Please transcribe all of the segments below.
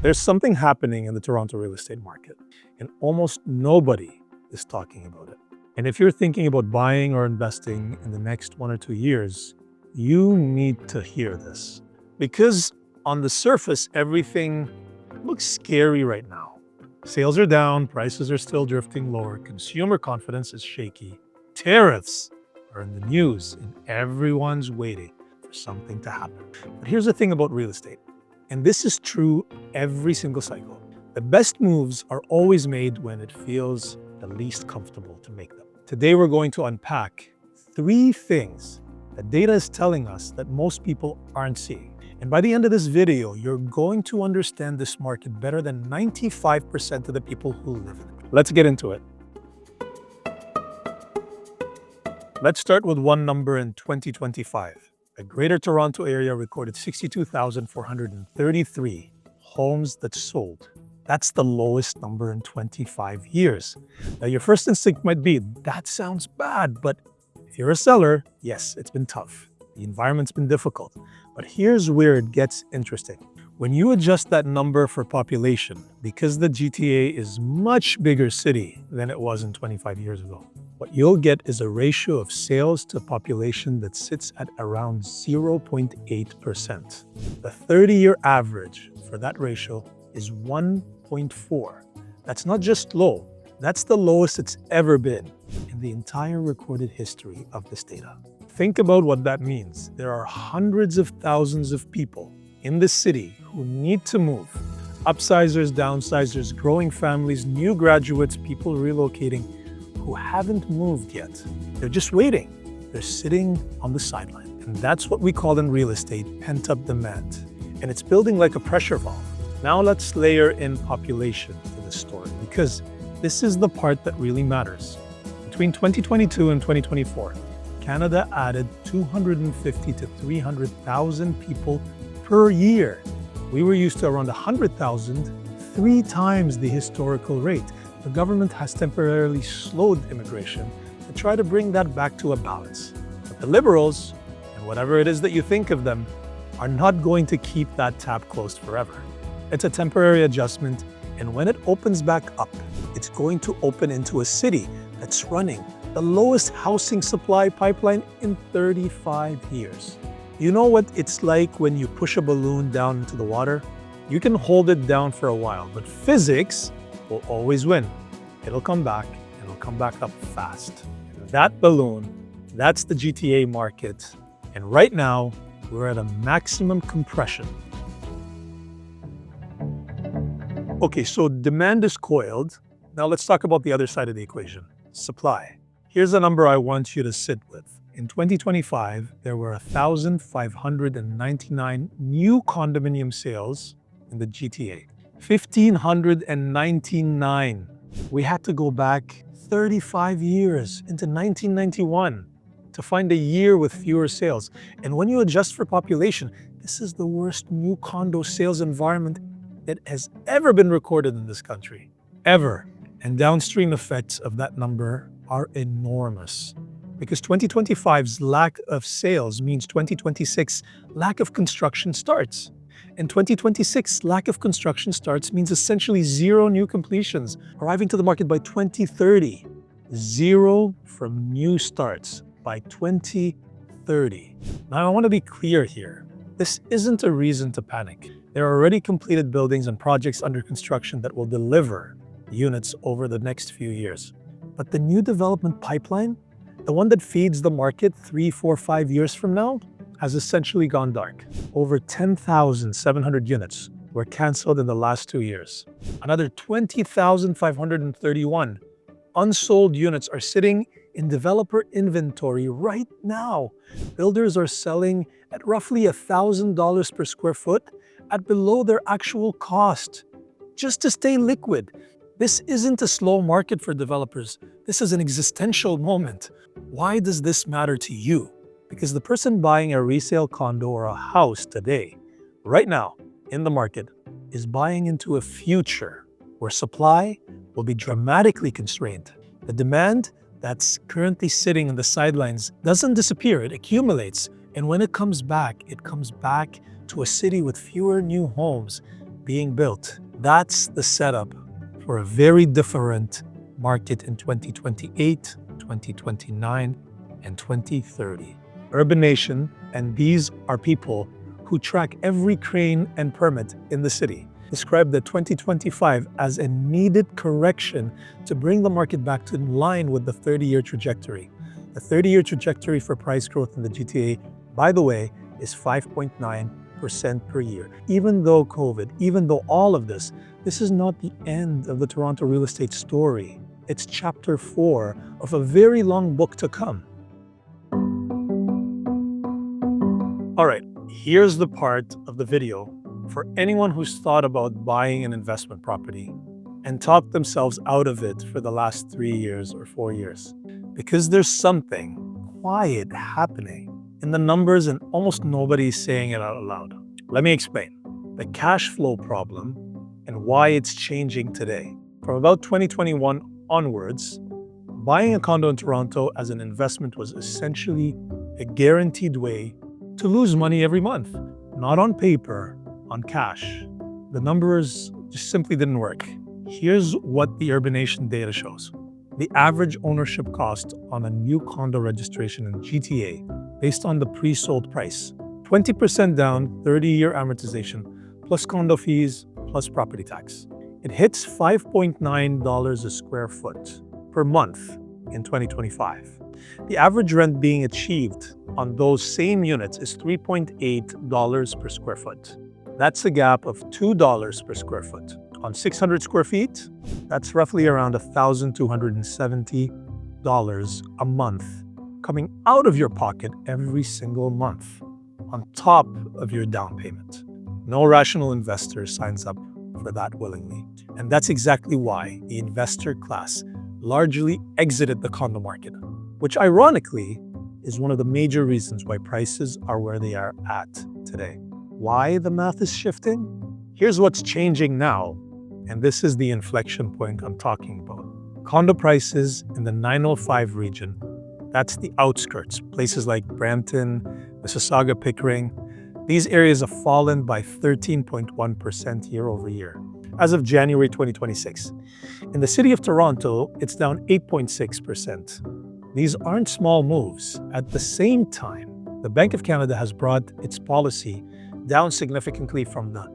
There's something happening in the Toronto real estate market, and almost nobody is talking about it. And if you're thinking about buying or investing in the next 1 or 2 years, you need to hear this. Because on the surface, everything looks scary right now. Sales are down, prices are still drifting lower, consumer confidence is shaky, tariffs are in the news, and everyone's waiting for something to happen. But here's the thing about real estate. And this is true every single cycle. The best moves are always made when it feels the least comfortable to make them. Today, we're going to unpack 3 things that data is telling us that most people aren't seeing. And by the end of this video, you're going to understand this market better than 95% of the people who live in it. Let's get into it. Let's start with one number in 2025. The Greater Toronto Area recorded 62,433 homes that sold. That's the lowest number in 25 years. Now, your first instinct might be, that sounds bad, but if you're a seller, yes, it's been tough. The environment's been difficult. But here's where it gets interesting. When you adjust that number for population, because the GTA is much bigger city than it was in 25 years ago, what you'll get is a ratio of sales to population that sits at around 0.8%. The 30-year average for that ratio is 1.4. That's not just low, that's the lowest it's ever been in the entire recorded history of this data. Think about what that means. There are hundreds of thousands of people in the city who need to move. Upsizers, downsizers, growing families, new graduates, people relocating, who haven't moved yet. They're just waiting. They're sitting on the sideline. And that's what we call in real estate pent-up demand. And it's building like a pressure valve. Now let's layer in population to the story, because this is the part that really matters. Between 2022 and 2024, Canada added 250 to 300,000 people per year. We were used to around 100,000, 3 times the historical rate. The government has temporarily slowed immigration to try to bring that back to a balance. But the Liberals, and whatever it is that you think of them, are not going to keep that tap closed forever. It's a temporary adjustment, and when it opens back up, it's going to open into a city that's running the lowest housing supply pipeline in 35 years. You know what it's like when you push a balloon down into the water? You can hold it down for a while, but physics will always win. It'll come back, and it'll come back up fast. And that balloon, that's the GTA market. And right now, we're at a maximum compression. Okay, so demand is coiled. Now let's talk about the other side of the equation, supply. Here's a number I want you to sit with. In 2025, there were 1,599 new condominium sales in the GTA. 1,599. We had to go back 35 years into 1991 to find a year with fewer sales. And when you adjust for population, this is the worst new condo sales environment that has ever been recorded in this country. Ever. And downstream effects of that number are enormous. Because 2025's lack of sales means 2026 lack of construction starts. And 2026 lack of construction starts means essentially 0 new completions arriving to the market by 2030. 0 from new starts by 2030. Now I want to be clear here. This isn't a reason to panic. There are already completed buildings and projects under construction that will deliver units over the next few years. But the new development pipeline, the one that feeds the market 3, 4, 5 years from now, has essentially gone dark. Over 10,700 units were canceled in the last 2 years. Another 20,531 unsold units are sitting in developer inventory right now. Builders are selling at roughly $1,000 per square foot at below their actual cost, just to stay liquid. This isn't a slow market for developers. This is an existential moment. Why does this matter to you? Because the person buying a resale condo or a house today, right now, in the market, is buying into a future where supply will be dramatically constrained. The demand that's currently sitting on the sidelines doesn't disappear, it accumulates. And when it comes back to a city with fewer new homes, being built. That's the setup for a very different market in 2028, 2029, and 2030. Urban Nation, and these are people who track every crane and permit in the city, described the 2025 as a needed correction to bring the market back to in line with the 30-year trajectory. The 30-year trajectory for price growth in the GTA, by the way, is 5.9% per year. Even though COVID, even though all of this, this is not the end of the Toronto real estate story. It's chapter 4 of a very long book to come. All right, here's the part of the video for anyone who's thought about buying an investment property and talked themselves out of it for the last 3 years or 4 years. Because there's something quiet happening in the numbers and almost nobody's saying it out loud. Let me explain. The cash flow problem and why it's changing today. From about 2021 onwards, buying a condo in Toronto as an investment was essentially a guaranteed way to lose money every month. Not on paper, on cash. The numbers just simply didn't work. Here's what the Urban Nation data shows. The average ownership cost on a new condo registration in GTA, based on the pre-sold price, 20% down, 30-year amortization, plus condo fees, plus property tax. It hits $5.9 a square foot per month in 2025. The average rent being achieved on those same units is $3.8 per square foot. That's a gap of $2 per square foot. On 600 square feet, that's roughly around $1,270 a month coming out of your pocket every single month, on top of your down payment. No rational investor signs up for that willingly. And that's exactly why the investor class largely exited the condo market, which ironically is one of the major reasons why prices are where they are at today. Why the math is shifting? Here's what's changing now, and this is the inflection point I'm talking about. Condo prices in the 905 region, that's the outskirts, places like Brampton, Mississauga, Pickering, these areas have fallen by 13.1% year over year as of January 2026. In the city of Toronto, it's down 8.6%. These aren't small moves. At the same time, the Bank of Canada has brought its policy down significantly from the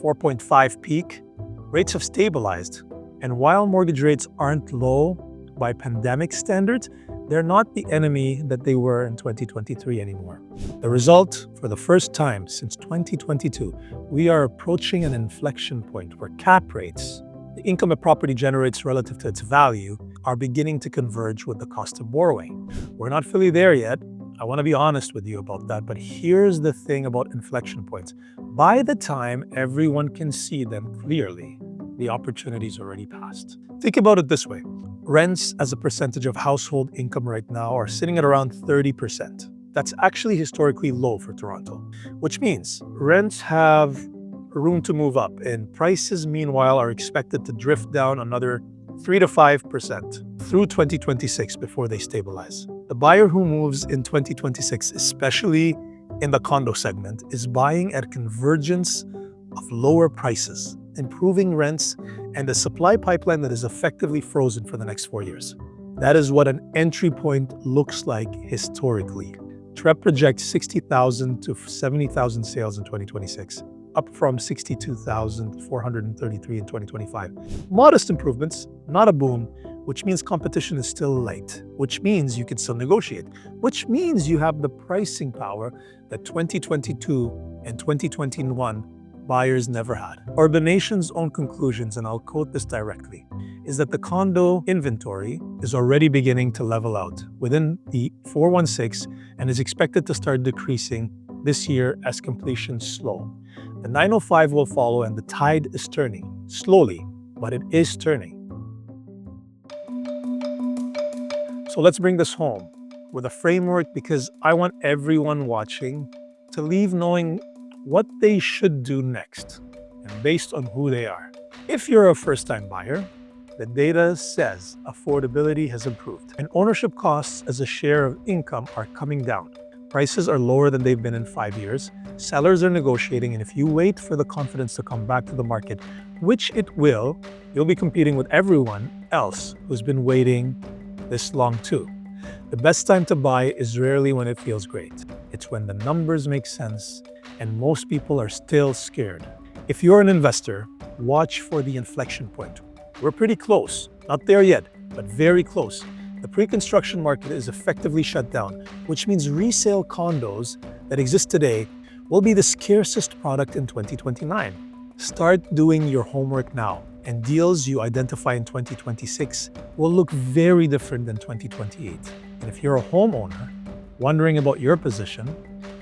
4.5 peak. Rates have stabilized, and while mortgage rates aren't low by pandemic standards, they're not the enemy that they were in 2023 anymore. The result, for the first time since 2022, we are approaching an inflection point where cap rates, the income a property generates relative to its value, are beginning to converge with the cost of borrowing. We're not fully there yet. I want to be honest with you about that, but here's the thing about inflection points. By the time everyone can see them clearly, the opportunity's already passed. Think about it this way. Rents as a percentage of household income right now are sitting at around 30%. That's actually historically low for Toronto, which means rents have room to move up, and prices, meanwhile, are expected to drift down another 3 to 5% through 2026 before they stabilize. The buyer who moves in 2026, especially in the condo segment, is buying at a convergence of lower prices, improving rents, and a supply pipeline that is effectively frozen for the next 4 years. That is what an entry point looks like historically. TREP projects 60,000 to 70,000 sales in 2026, up from 62,433 in 2025. Modest improvements, not a boom, which means competition is still light, which means you can still negotiate, which means you have the pricing power that 2022 and 2021 buyers never had. Urban Nation's own conclusions, and I'll quote this directly, is that the condo inventory is already beginning to level out within the 416 and is expected to start decreasing this year as completions slow. The 905 will follow, and the tide is turning, slowly, but it is turning. So let's bring this home with a framework, because I want everyone watching to leave knowing what they should do next, and based on who they are. If you're a first-time buyer, the data says affordability has improved and ownership costs as a share of income are coming down. Prices are lower than they've been in 5 years. Sellers are negotiating, and if you wait for the confidence to come back to the market, which it will, you'll be competing with everyone else who's been waiting this long too. The best time to buy is rarely when it feels great. It's when the numbers make sense and most people are still scared. If you're an investor, watch for the inflection point. We're pretty close, not there yet, but very close. The pre-construction market is effectively shut down, which means resale condos that exist today will be the scarcest product in 2029. Start doing your homework now, and deals you identify in 2026 will look very different than 2028. And if you're a homeowner wondering about your position,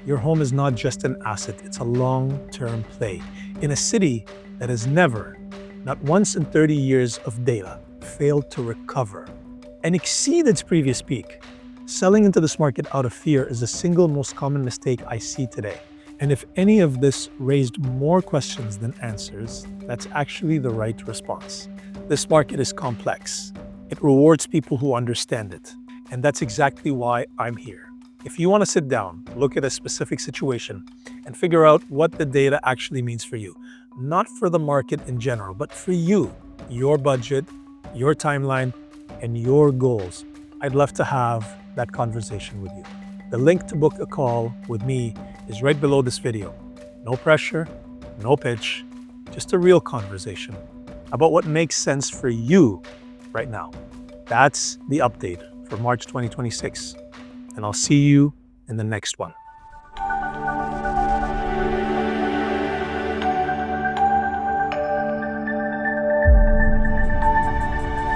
your home is not just an asset, it's a long-term play in a city that has never, not once in 30 years of data, failed to recover and exceed its previous peak. Selling into this market out of fear is the single most common mistake I see today. And if any of this raised more questions than answers, that's actually the right response. This market is complex. It rewards people who understand it. And that's exactly why I'm here. If you want to sit down, look at a specific situation, and figure out what the data actually means for you, not for the market in general, but for you, your budget, your timeline, and your goals, I'd love to have that conversation with you. The link to book a call with me is right below this video. No pressure, no pitch, just a real conversation about what makes sense for you right now. That's the update for March 2026, and I'll see you in the next one.